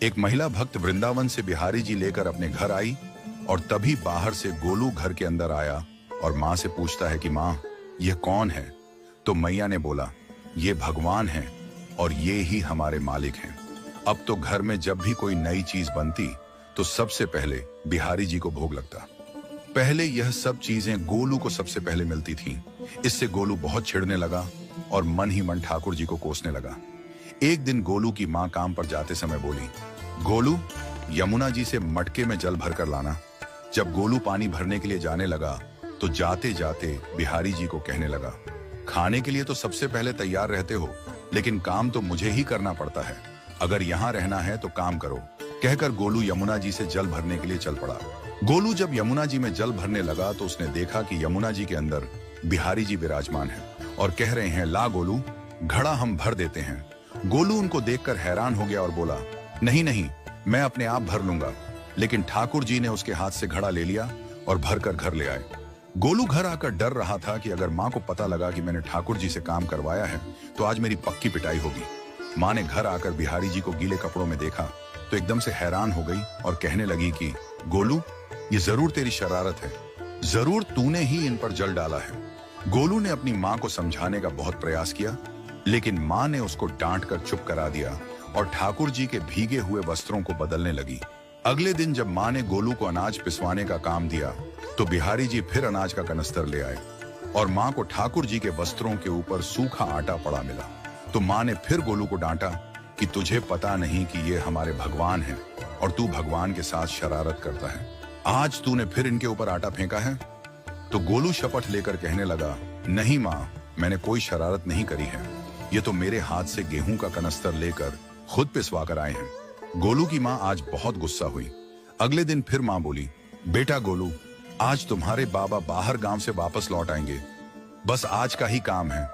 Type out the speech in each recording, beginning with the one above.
एक महिला भक्त वृंदावन से बिहारी जी लेकर अपने घर आई और तभी बाहर से गोलू घर के अंदर आया और माँ से पूछता है कि माँ, यह कौन है? तो मैया ने बोला, ये भगवान है और ये ही हमारे मालिक हैं। अब तो घर में जब भी कोई नई चीज बनती तो सबसे पहले बिहारी जी को भोग लगता। पहले यह सब चीजें गोलू को सबसे पहले मिलती थीं। इससे गोलू बहुत चिढ़ने लगा और मन ही मन ठाकुर जी को कोसने लगा। एक दिन गोलू की माँ काम पर जाते समय बोली, गोलू, यमुना जी से मटके में जल भर कर लाना। जब गोलू पानी भरने के लिए जाने लगा तो जाते जाते बिहारी जी को कहने लगा, खाने के लिए तो सबसे पहले तैयार रहते हो, लेकिन काम तो मुझे ही करना पड़ता है। अगर यहाँ रहना है तो काम करो। कहकर गोलू यमुना जी से जल भरने के लिए चल पड़ा। गोलू जब यमुना जी में जल भरने लगा तो उसने देखा कि यमुना जी के अंदर बिहारी जी विराजमान हैं और कह रहे हैं, ला गोलू, घड़ा हम भर देते हैं। गोलू उनको देखकर हैरान हो गया और बोला, नहीं नहीं, मैं अपने आप भर लूंगा। लेकिन ठाकुर जी ने उसके हाथ से घड़ा ले लिया और भरकर घर ले आए। गोलू घर आकर डर रहा था कि अगर माँ को पता लगा कि मैंने ठाकुर जी से काम करवाया है तो आज मेरी पक्की पिटाई होगी। माँ ने घर आकर बिहारी जी को गीले कपड़ों में देखा तो एकदम से हैरान हो गई और कहने लगी कि गोलू, ये जरूर तेरी शरारत है, जरूर तूने ही इन पर जल डाला है। गोलू ने अपनी माँ को समझाने का बहुत प्रयास किया, लेकिन माँ ने उसको डांट कर चुप करा दिया और ठाकुर जी के भीगे हुए वस्त्रों को बदलने लगी। अगले दिन जब माँ ने गोलू को अनाज पिसवाने का काम दिया तो बिहारी जी फिर अनाज का कनस्तर ले आए और माँ को ठाकुर जी के वस्त्रों के ऊपर सूखा आटा पड़ा मिला। तो माँ ने फिर गोलू को डांटा कि तुझे पता नहीं कि ये हमारे भगवान हैं और तू भगवान के साथ शरारत करता है। आज तूने फिर इनके ऊपर आटा फेंका है। तो गोलू शपथ लेकर कहने लगा, नहीं माँ, मैंने कोई शरारत नहीं करी है। ये तो मेरे हाथ से गेहूं का कनस्तर लेकर खुद पिसवा कर आए हैं। गोलू की माँ आज बहुत गुस्सा हुई। अगले दिन फिर माँ बोली, बेटा गोलू, आज तुम्हारे बाबा बाहर गांव से वापस लौट आएंगे। बस आज का ही काम है,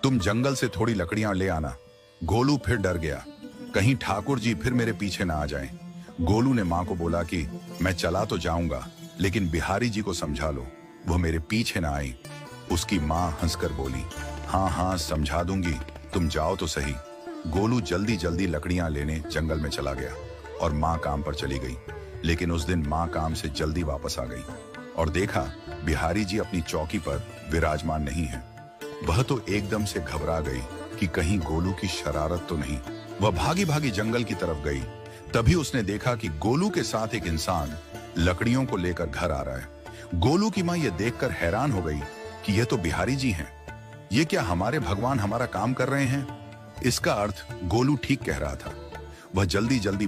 तुम जंगल से थोड़ी लकड़ियां ले आना। गोलू फिर डर गया, कहीं ठाकुर जी फिर मेरे पीछे ना आ जाएं। गोलू ने माँ को बोला कि मैं चला तो जाऊंगा, लेकिन बिहारी जी को समझा लो, वो मेरे पीछे ना आई। उसकी माँ हंसकर बोली, हाँ हाँ समझा दूंगी, तुम जाओ तो सही। गोलू जल्दी जल्दी लकड़ियां लेने जंगल में चला गया और माँ काम पर चली गई। लेकिन उस दिन माँ काम से जल्दी वापस आ गई और देखा बिहारी जी अपनी चौकी पर विराजमान नहीं है। वह तो एकदम से घबरा गई कि कहीं गोलू की शरारत तो नहीं। वह भागी भागी जंगल की तरफ गई। तभी उसने देखा कि गोलू के साथ एक इंसान लकड़ियों को लेकर घर आ रहा है। गोलू की माँ यह देखकर हैरान हो गई कि यह तो बिहारी जी हैं। ये क्या हमारे भगवान हमारा काम कर रहे हैं? इसका अर्थ गोलू ठीक कह रहा था। वह जल्दी जल्दी